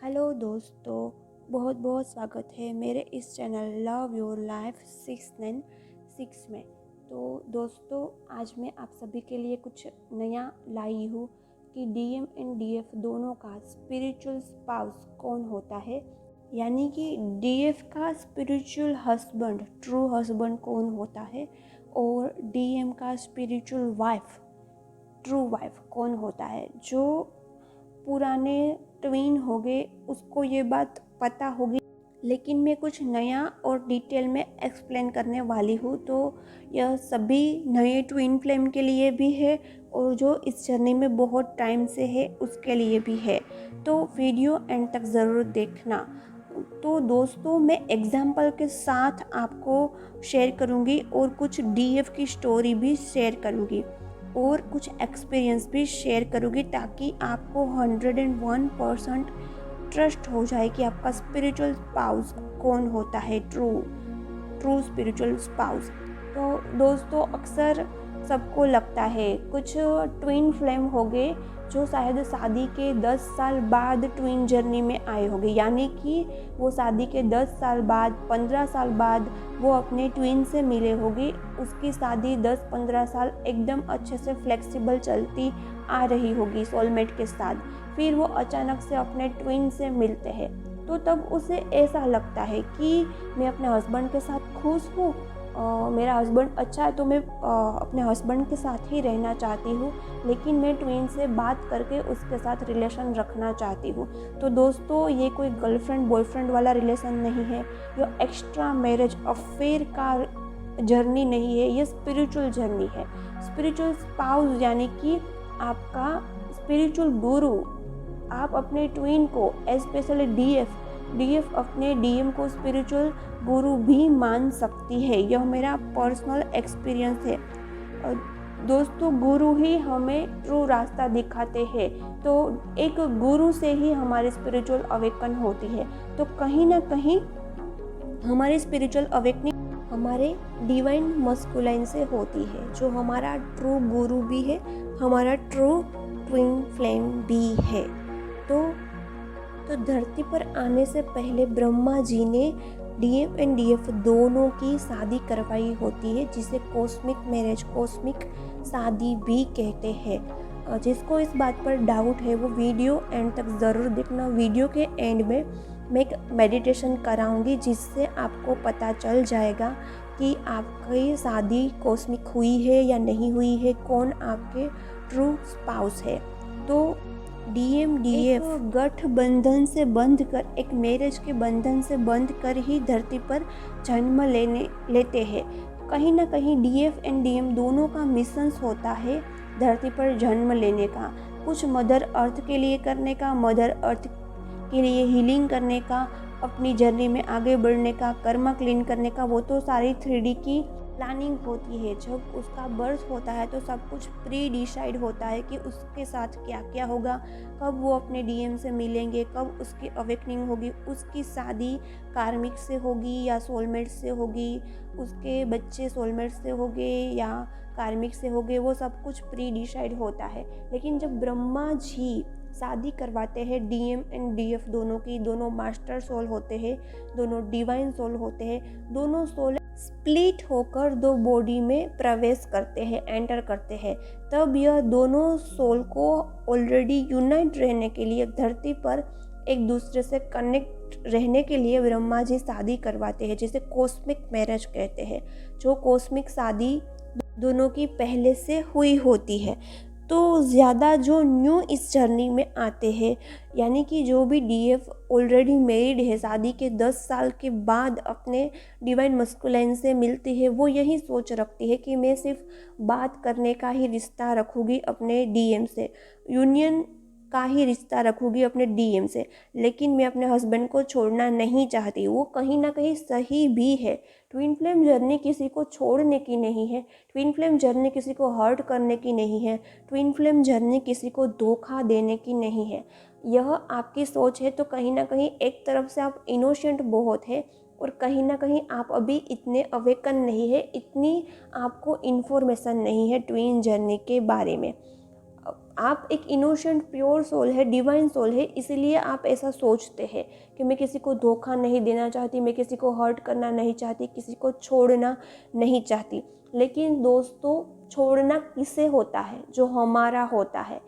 Hello दोस्तों, बहुत बहुत स्वागत है मेरे इस चैनल लव योर लाइफ 696 में। तो दोस्तों, आज मैं आप सभी के लिए कुछ नया लाई हूँ कि डीएम एंड डीएफ दोनों का स्पिरिचुअल स्पाउस कौन होता है, यानी कि डीएफ का स्पिरिचुअल हस्बैंड, ट्रू हस्बैंड कौन होता है और डीएम का स्पिरिचुअल वाइफ, ट्रू वाइफ कौन होता है। जो पुराने ट्वीन हो गए उसको ये बात पता होगी, लेकिन मैं कुछ नया और डिटेल में एक्सप्लेन करने वाली हूँ। तो यह सभी नए ट्विन फ्लेम के लिए भी है और जो इस जर्नी में बहुत टाइम से है उसके लिए भी है। तो वीडियो एंड तक ज़रूर देखना। तो दोस्तों, मैं एग्जाम्पल के साथ आपको शेयर करूँगी और कुछ डीएफ की स्टोरी भी शेयर करूँगी और कुछ एक्सपीरियंस भी शेयर करूँगी, ताकि आपको 101% ट्रस्ट हो जाए कि आपका स्पिरिचुअल स्पाउस कौन होता है, ट्रू स्पिरिचुअल स्पाउस। तो दोस्तों, अक्सर सबको लगता है कुछ ट्विन फ्लेम हो गए जो शायद शादी के 10 साल बाद ट्विन जर्नी में आए होंगे, यानी कि वो शादी के 10 साल बाद, 15 साल बाद वो अपने ट्विन से मिले होंगे। उसकी शादी 10-15 साल एकदम अच्छे से फ्लेक्सिबल चलती आ रही होगी सोलमेट के साथ, फिर वो अचानक से अपने ट्विन से मिलते हैं। तो तब उसे ऐसा लगता है कि मैं अपने हस्बैंड के साथ खुश हूँ, मेरा हस्बैंड अच्छा है तो मैं अपने हस्बैंड के साथ ही रहना चाहती हूँ, लेकिन मैं ट्विन से बात करके उसके साथ रिलेशन रखना चाहती हूँ। तो दोस्तों, ये कोई गर्लफ्रेंड बॉयफ्रेंड वाला रिलेशन नहीं है, ये एक्स्ट्रा मैरिज अफेयर का जर्नी नहीं है, ये स्पिरिचुअल जर्नी है। स्पिरिचुअल स्पाउस यानी कि आपका स्पिरिचुअल गुरु। आप अपने ट्विन को, स्पेशली डीएफ अपने डीएम को स्पिरिचुअल गुरु भी मान सकती है। यह मेरा पर्सनल एक्सपीरियंस है। दोस्तों, गुरु ही हमें ट्रू रास्ता दिखाते हैं, तो एक गुरु से ही हमारी स्पिरिचुअल अवेकन होती है। तो कहीं ना कहीं हमारी स्पिरिचुअल अवेकनिंग हमारे डिवाइन मस्कुलाइन से होती है, जो हमारा ट्रू गुरु भी है, हमारा ट्रू ट्विन फ्लेम भी है। तो धरती पर आने से पहले ब्रह्मा जी ने डीएम एंड डीएफ दोनों की शादी करवाई होती है, जिसे कॉस्मिक मैरिज, कॉस्मिक शादी भी कहते हैं। जिसको इस बात पर डाउट है वो वीडियो एंड तक ज़रूर देखना। वीडियो के एंड में मैं एक मेडिटेशन कराऊंगी, जिससे आपको पता चल जाएगा कि आपकी शादी कॉस्मिक हुई है या नहीं हुई है, कौन आपके ट्रू स्पाउस है। तो डीएम डीएफ गठबंधन से बंध कर, एक मैरिज के बंधन से बंध कर ही धरती पर जन्म लेते हैं। कहीं ना कहीं डीएफ एंड डीएम दोनों का मिशन होता है धरती पर जन्म लेने का, कुछ मदर अर्थ के लिए करने का, मदर अर्थ के लिए हीलिंग करने का, अपनी जर्नी में आगे बढ़ने का, कर्मा क्लीन करने का। वो तो सारी 3D की प्लानिंग होती है। जब उसका बर्थ होता है तो सब कुछ प्री डिसाइड होता है कि उसके साथ क्या क्या होगा, कब वो अपने डीएम से मिलेंगे, कब उसकी अवेकनिंग होगी, उसकी शादी कार्मिक से होगी या सोलमेट से होगी, उसके बच्चे सोलमेट से होंगे या कार्मिक से होंगे, वो सब कुछ प्री डिसाइड होता है। लेकिन जब ब्रह्मा जी शादी करवाते हैं डीएम एंड डीएफ दोनों की, दोनों मास्टर सोल होते हैं, दोनों डिवाइन सोल होते हैं, दोनों सोल स्प्लिट होकर दो बॉडी में प्रवेश करते हैं, एंटर करते हैं। तब यह दोनों सोल को ऑलरेडी यूनाइट रहने के लिए, धरती पर एक दूसरे से कनेक्ट रहने के लिए ब्रह्मा जी शादी करवाते हैं, जिसे कॉस्मिक मैरिज कहते हैं। जो कॉस्मिक शादी दोनों की पहले से हुई होती है। तो ज़्यादा जो न्यू इस जर्नी में आते हैं, यानी कि जो भी डीएफ ऑलरेडी मैरिड है, शादी के 10 साल के बाद अपने डिवाइन मस्कुलाइन से मिलती है, वो यही सोच रखती है कि मैं सिर्फ बात करने का ही रिश्ता रखूँगी अपने डीएम से, यूनियन का ही रिश्ता रखूँगी अपने डीएम से, लेकिन मैं अपने हस्बैंड को छोड़ना नहीं चाहती। वो कहीं ना कहीं सही भी है। ट्विन फ्लेम जर्नी किसी को छोड़ने की नहीं है, ट्विन फ्लेम जर्नी किसी को हर्ट करने की नहीं है, ट्विन फ्लेम जर्नी किसी को धोखा देने की नहीं है। यह आपकी सोच है। तो कहीं ना कहीं एक तरफ से आप इनोसेंट बहुत है और कहीं ना कहीं आप अभी इतने अवेकन नहीं है, इतनी आपको इन्फॉर्मेशन नहीं है ट्विन जर्नी के बारे में। आप एक इनोसेंट प्योर सोल है, डिवाइन सोल है, इसीलिए आप ऐसा सोचते हैं कि मैं किसी को धोखा नहीं देना चाहती, मैं किसी को हर्ट करना नहीं चाहती, किसी को छोड़ना नहीं चाहती। लेकिन दोस्तों, छोड़ना किसे होता है? जो हमारा होता है।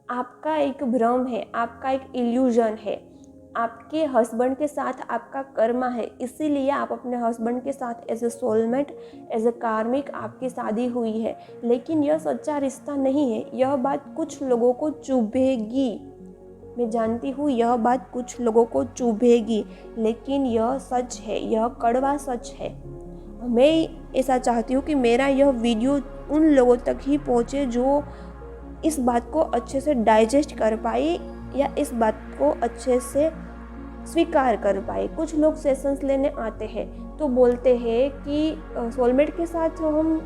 आपका एक भ्रम है, आपका एक इल्यूजन है, आपके हस्बैंड के साथ आपका कर्मा है, इसीलिए आप अपने हस्बैंड के साथ as a soulmate, as a karmic आपकी शादी हुई है। लेकिन यह सच्चा रिश्ता नहीं है। यह बात कुछ लोगों को चुभेगी, मैं जानती हूँ यह बात कुछ लोगों को चुभेगी, लेकिन यह सच है, यह कड़वा सच है। मैं ऐसा चाहती हूँ कि मेरा यह वीडियो उन लोगों तक ही पहुँचे जो इस बात को अच्छे से डाइजेस्ट कर पाए या इस बात को अच्छे से स्वीकार कर पाए। कुछ लोग सेशंस लेने आते हैं तो बोलते हैं कि सोलमेट के साथ हम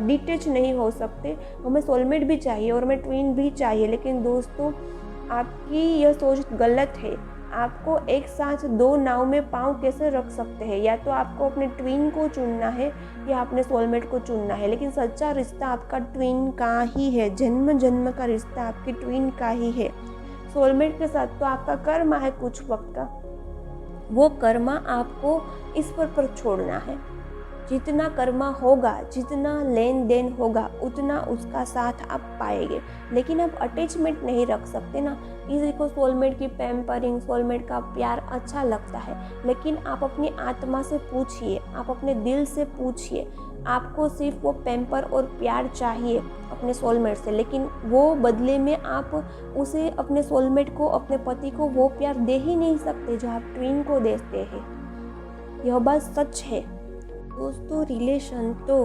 डिटेच नहीं हो सकते, हमें सोलमेट भी चाहिए और हमें ट्विन भी चाहिए। लेकिन दोस्तों, आपकी यह सोच गलत है। आपको एक साथ दो नाव में पाँव कैसे रख सकते हैं? या तो आपको अपने ट्विन को चुनना है या अपने सोलमेट को चुनना है। लेकिन सच्चा रिश्ता आपका ट्विन का ही है, जन्म जन्म का रिश्ता आपके ट्विन का ही है। सोलमेट के साथ तो आपका कर्मा है कुछ वक्त का, वो कर्मा आपको ईश्वर पर छोड़ना है। जितना कर्मा होगा, जितना लेन देन होगा, उतना उसका साथ आप पाएंगे। लेकिन आप अटैचमेंट नहीं रख सकते ना। किसी को सोलमेट की पैम्परिंग, सोलमेट का प्यार अच्छा लगता है, लेकिन आप अपनी आत्मा से पूछिए, आप अपने दिल से पूछिए, आपको सिर्फ वो पैम्पर और प्यार चाहिए अपने सोलमेट से। लेकिन वो बदले में आप उसे, अपने सोलमेट को, अपने पति को वो प्यार दे ही नहीं सकते जो आप ट्विन को देते हैं। यह बात सच है दोस्तों। रिलेशन तो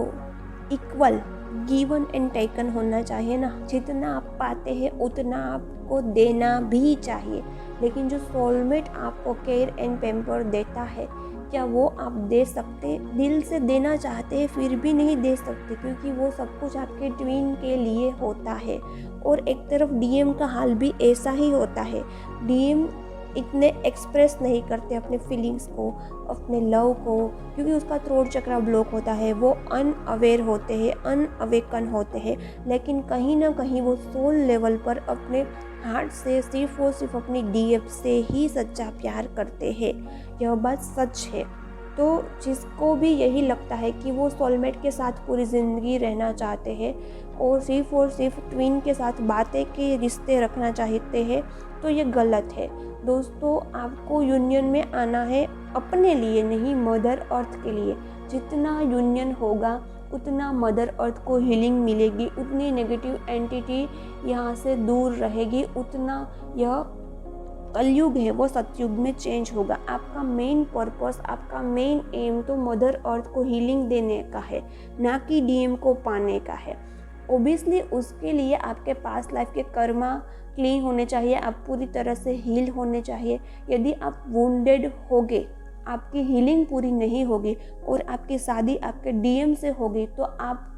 इक्वल गिवन एंड टेकन होना चाहिए ना। जितना आप पाते हैं उतना आपको देना भी चाहिए। लेकिन जो सोलमेट आपको केयर एंड पैम्पर देता है, क्या वो आप दे सकते? दिल से देना चाहते हैं फिर भी नहीं दे सकते, क्योंकि वो सब कुछ आपके ट्विन के लिए होता है। और एक तरफ डीएम का हाल भी ऐसा ही होता है। डीएम इतने एक्सप्रेस नहीं करते अपने फीलिंग्स को, अपने लव को, क्योंकि उसका थ्रोट चक्र ब्लॉक होता है। वो अनअवेयर होते हैं, अनअवेकन होते हैं। लेकिन कहीं ना कहीं वो सोल लेवल पर अपने हार्ट से सिर्फ और सिर्फ अपनी डीएफ से ही सच्चा प्यार करते हैं। यह बात सच है। तो जिसको भी यही लगता है कि वो सोलमेट के साथ पूरी ज़िंदगी रहना चाहते हैं और सिर्फ ट्विन के साथ बातें के रिश्ते रखना चाहते हैं, तो ये गलत है। दोस्तों, आपको यूनियन में आना है अपने लिए, नहीं मदर अर्थ के लिए। जितना यूनियन होगा उतना मदर अर्थ को हीलिंग मिलेगी, उतनी नेगेटिव एंटिटी यहाँ से दूर रहेगी, उतना यह कलयुग है वो सतयुग में चेंज होगा। आपका मेन पर्पस, आपका मेन एम तो मदर अर्थ को हीलिंग देने का है, ना कि डीएम को पाने का है। ओबियसली उसके लिए आपके पास लाइफ के कर्मा क्लीन होने चाहिए, आप पूरी तरह से हील होने चाहिए। यदि आप वुंडेड होगे, आपकी हीलिंग पूरी नहीं होगी और आपकी शादी आपके डीएम से होगी, तो आप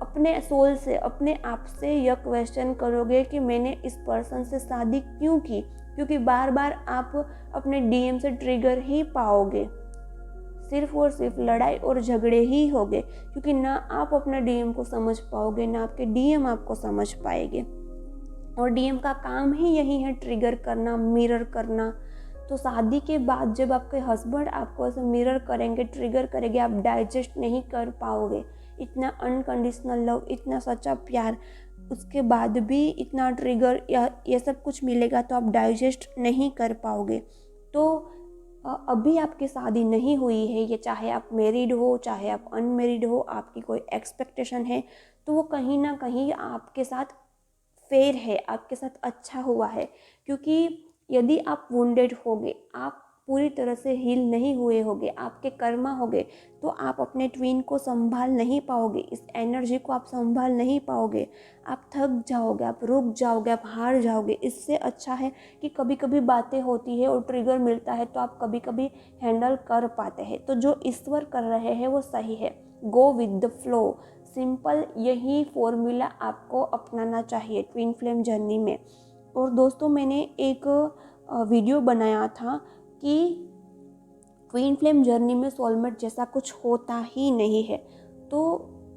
अपने सोल से, अपने आप से यह क्वेश्चन करोगे कि मैंने इस पर्सन से शादी क्यों की? क्योंकि बार बार आप अपने डीएम से ट्रिगर ही पाओगे, सिर्फ और सिर्फ लड़ाई और झगड़े ही होंगे, क्योंकि ना आप अपने डीएम को समझ पाओगे, ना आपके डीएम आपको समझ पाएंगे। और डीएम का काम ही यही है, ट्रिगर करना, मिरर करना। तो शादी के बाद जब आपके हस्बैंड आपको ऐसे मिरर करेंगे, ट्रिगर करेंगे, आप डाइजेस्ट नहीं कर पाओगे। इतना अनकंडीशनल लव, इतना सच्चा प्यार, उसके बाद भी इतना ट्रिगर या ये सब कुछ मिलेगा तो आप डाइजेस्ट नहीं कर पाओगे। तो अभी आपकी शादी नहीं हुई है, ये चाहे आप मैरिड हो चाहे आप अनमेरिड हो, आपकी कोई एक्सपेक्टेशन है, तो वो कहीं ना कहीं आपके साथ फेयर है, आपके साथ अच्छा हुआ है। क्योंकि यदि आप वुंडेड होगे, आप पूरी तरह से हील नहीं हुए होगे, आपके कर्मा होगे, तो आप अपने ट्विन को संभाल नहीं पाओगे, इस एनर्जी को आप संभाल नहीं पाओगे। आप थक जाओगे, आप रुक जाओगे, आप हार जाओगे। इससे अच्छा है कि कभी कभी बातें होती है और ट्रिगर मिलता है तो आप कभी कभी हैंडल कर पाते हैं। तो जो ईश्वर कर रहे हैं वो सही है, go with the flow. Simple यही फॉर्मूला आपको अपनाना चाहिए ट्विन फ्लेम जर्नी में। और दोस्तों, मैंने एक वीडियो बनाया था कि ट्विन फ्लेम जर्नी में सोलमेट जैसा कुछ होता ही नहीं है। तो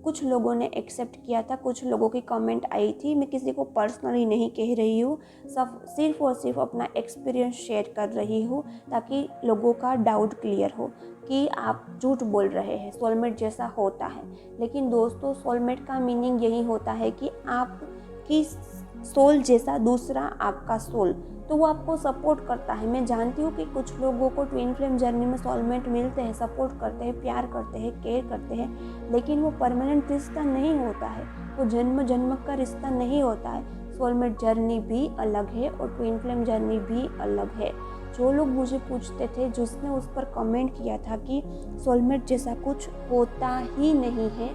कुछ लोगों ने एक्सेप्ट किया था, कुछ लोगों की कमेंट आई थी। मैं किसी को पर्सनली नहीं कह रही हूँ, सब सिर्फ और सिर्फ अपना एक्सपीरियंस शेयर कर रही हूँ ताकि लोगों का डाउट क्लियर हो कि आप झूठ बोल रहे हैं, सोलमेट जैसा होता है। लेकिन दोस्तों, सोलमेट का मीनिंग यही होता है कि आपकी सोल जैसा दूसरा आपका सोल, तो वो आपको सपोर्ट करता है। मैं जानती हूँ कि कुछ लोगों को ट्विन फ्लेम जर्नी में सोलमेट मिलते हैं, सपोर्ट करते हैं, प्यार करते हैं, केयर करते हैं, लेकिन वो परमानेंट रिश्ता नहीं होता है, वो जन्म जन्म का रिश्ता नहीं होता है। सोलमेट जर्नी भी अलग है और ट्विन फ्लेम जर्नी भी अलग है। जो लोग मुझे पूछते थे, जिसने उस पर कमेंट किया था कि सोलमेट जैसा कुछ होता ही नहीं है,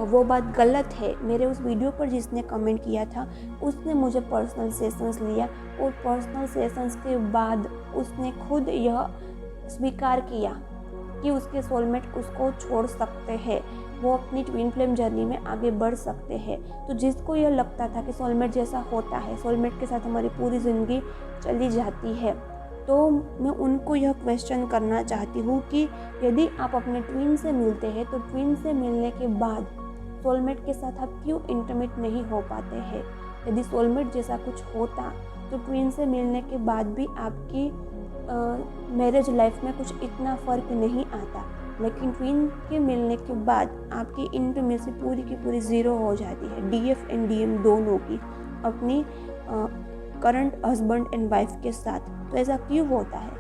वो बात गलत है। मेरे उस वीडियो पर जिसने कमेंट किया था उसने मुझे पर्सनल सेशंस लिया और पर्सनल सेशंस के बाद उसने खुद यह स्वीकार किया कि उसके सोलमेट उसको छोड़ सकते हैं, वो अपनी ट्विन फ्लेम जर्नी में आगे बढ़ सकते हैं। तो जिसको यह लगता था कि सोलमेट जैसा होता है, सोलमेट के साथ हमारी पूरी ज़िंदगी चली जाती है, तो मैं उनको यह क्वेश्चन करना चाहती हूँ कि यदि आप अपने ट्विन से मिलते हैं तो ट्विन से मिलने के बाद सोलमेट के साथ आप क्यों इंटीमेट नहीं हो पाते हैं? यदि सोलमेट जैसा कुछ होता तो ट्विन से मिलने के बाद भी आपकी मैरिज लाइफ में कुछ इतना फ़र्क नहीं आता, लेकिन ट्विन के मिलने के बाद आपकी इंटीमेसी पूरी की पूरी ज़ीरो हो जाती है, डीएफ एंड डीएम दोनों की, अपनी करंट हस्बैंड एंड वाइफ के साथ। तो ऐसा क्यों होता है?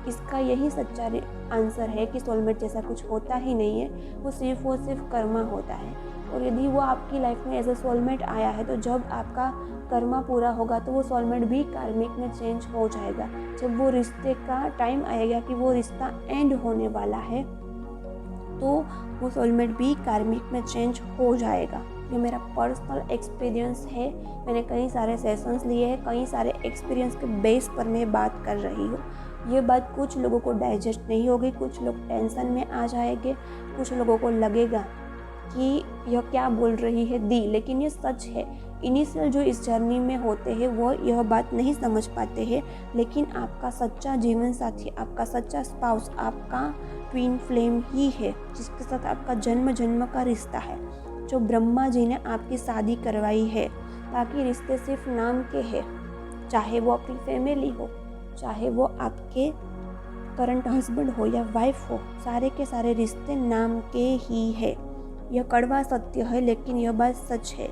इसका यही सच्चा आंसर है कि सोलमेट जैसा कुछ होता ही नहीं है, वो सिर्फ कर्मा होता है। और यदि वो आपकी लाइफ में एज ए सोलमेट आया है तो जब आपका कर्मा पूरा होगा तो वो सोलमेट भी कार्मिक में चेंज हो जाएगा। जब वो रिश्ते का टाइम आएगा कि वो रिश्ता एंड होने वाला है तो वो सोलमेट भी कार्मिक में चेंज हो जाएगा। ये मेरा पर्सनल एक्सपीरियंस है, मैंने कई सारे सेशंस लिए हैं, कई सारे एक्सपीरियंस के बेस पर मैं बात कर रही हूँ। ये बात कुछ लोगों को डाइजेस्ट नहीं होगी, कुछ लोग टेंशन में आ जाएंगे, कुछ लोगों को लगेगा कि यह क्या बोल रही है दी, लेकिन ये सच है। इनिशियल जो इस जर्नी में होते हैं वो यह बात नहीं समझ पाते हैं, लेकिन आपका सच्चा जीवन साथी, आपका सच्चा स्पाउस, आपका ट्विन फ्लेम ही है, जिसके साथ आपका जन्म जन्म का रिश्ता है, जो ब्रह्मा जी ने आपकी शादी करवाई है। बाकी रिश्ते सिर्फ नाम के हैं, चाहे वो अपनी फैमिली हो, चाहे वो आपके करंट हस्बैंड हो या वाइफ हो, सारे के सारे रिश्ते नाम के ही है। यह कड़वा सत्य है, लेकिन यह बात सच है।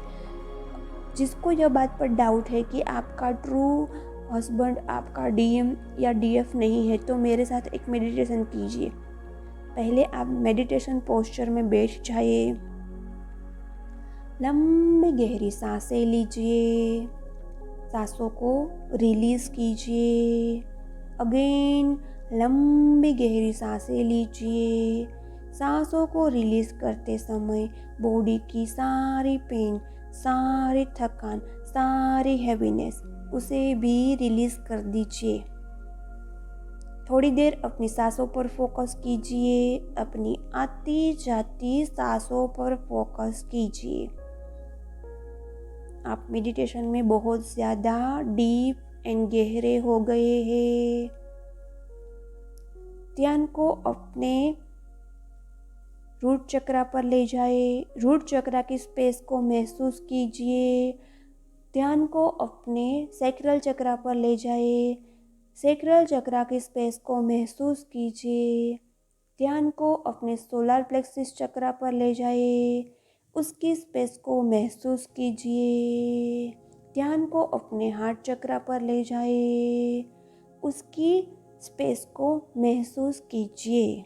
जिसको यह बात पर डाउट है कि आपका ट्रू हस्बैंड आपका डीएम या डीएफ नहीं है, तो मेरे साथ एक मेडिटेशन कीजिए। पहले आप मेडिटेशन पोस्चर में बैठ जाइए, लंबी गहरी सांसें लीजिए, सांसों को रिलीज़ कीजिए। अगेन लंबी गहरी सांसें लीजिए। सांसों को रिलीज़ करते समय बॉडी की सारी पेन, सारी थकान, सारी हैवीनेस, उसे भी रिलीज़ कर दीजिए। थोड़ी देर अपनी सांसों पर फोकस कीजिए, अपनी आती जाती सांसों पर फोकस कीजिए। आप मेडिटेशन में बहुत ज़्यादा डीप एंड गहरे हो गए हैं। ध्यान को अपने रूट चक्रा पर ले जाए, रूट चक्रा की स्पेस को महसूस कीजिए। ध्यान को अपने सैक्रल चक्रा पर ले जाए, सैक्रल चक्रा की स्पेस को महसूस कीजिए। ध्यान को अपने सोलर प्लेक्सिस चक्रा पर ले जाए, उसकी स्पेस को महसूस कीजिए। ध्यान को अपने हार्ट चक्रा पर ले जाए, उसकी स्पेस को महसूस कीजिए।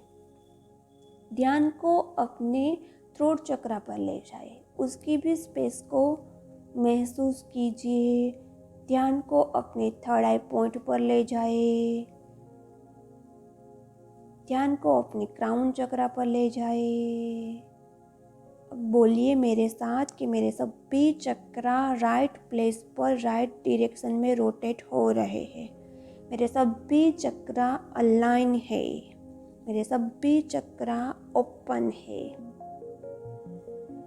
ध्यान को अपने थ्रोट चक्रा पर ले जाए, उसकी भी स्पेस को महसूस कीजिए। ध्यान को अपने थर्ड आई पॉइंट पर ले जाए, ध्यान को अपने क्राउन चक्रा पर ले जाए। अब बोलिए मेरे साथ कि मेरे सभी चक्रा राइट प्लेस पर, राइट डायरेक्शन में रोटेट हो रहे हैं। मेरे सभी चक्रा अलाइन है, मेरे सभी चक्रा ओपन है,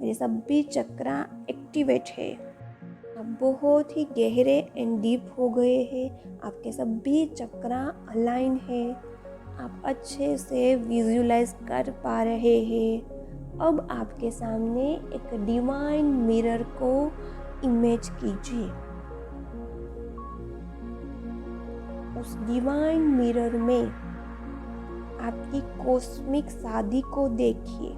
मेरे सभी चक्रा एक्टिवेट है। आप बहुत ही गहरे एंड डीप हो गए हैं, आपके सभी चक्रा अलाइन है। आप अच्छे से विजुलाइज कर पा रहे हैं अब आपके सामने एक डिवाइन मिरर को इमेज कीजिए। उस डिवाइन मिरर में आपकी कॉस्मिक शादी को देखिए,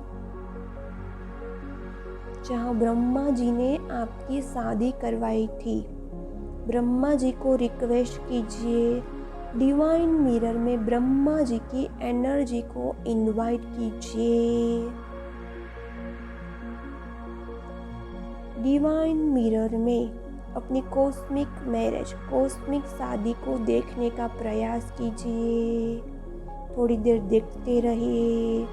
जहां ब्रह्मा जी ने आपकी शादी करवाई थी। ब्रह्मा जी को रिक्वेस्ट कीजिए, डिवाइन मिरर में ब्रह्मा जी की एनर्जी को इनवाइट कीजिए। डिवाइन मिरर में अपनी कॉस्मिक मैरिज, कॉस्मिक शादी को देखने का प्रयास कीजिए। थोड़ी देर देखते रहिए,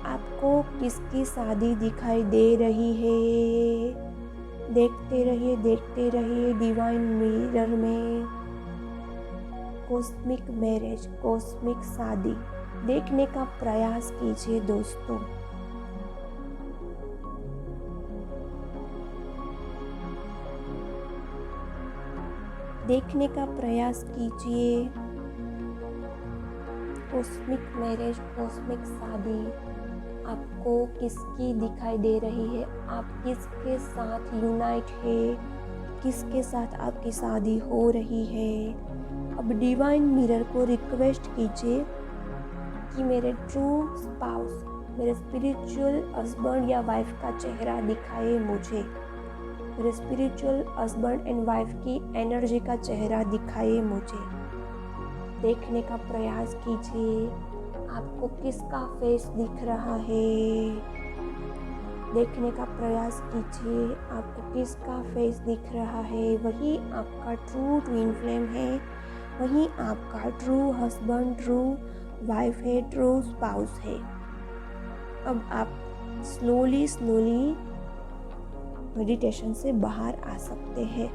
आपको किसकी शादी दिखाई दे रही है। देखते रहिए डिवाइन मिरर में कॉस्मिक मैरिज, कॉस्मिक शादी देखने का प्रयास कीजिए दोस्तों। देखने का प्रयास कीजिए कॉस्मिक मैरिज, कॉस्मिक शादी आपको किसकी दिखाई दे रही है, आप किसके साथ यूनाइट है, किसके साथ आपकी शादी हो रही है। अब डिवाइन मिरर को रिक्वेस्ट कीजिए कि मेरे ट्रू स्पाउस, मेरे स्पिरिचुअल हस्बैंड या वाइफ का चेहरा दिखाए मुझे। मेरे स्पिरिचुअल हस्बैंड एंड वाइफ की एनर्जी का चेहरा दिखाए मुझे। देखने का प्रयास कीजिए आपको किसका फेस दिख रहा है। देखने का प्रयास कीजिए आपको किसका फेस दिख रहा है। वही आपका ट्रू ट्विन फ्लेम है, वही आपका ट्रू हस्बैंड, ट्रू वाइफ है, ट्रू स्पाउस है। अब आप स्लोली मेडिटेशन से बाहर आ सकते हैं।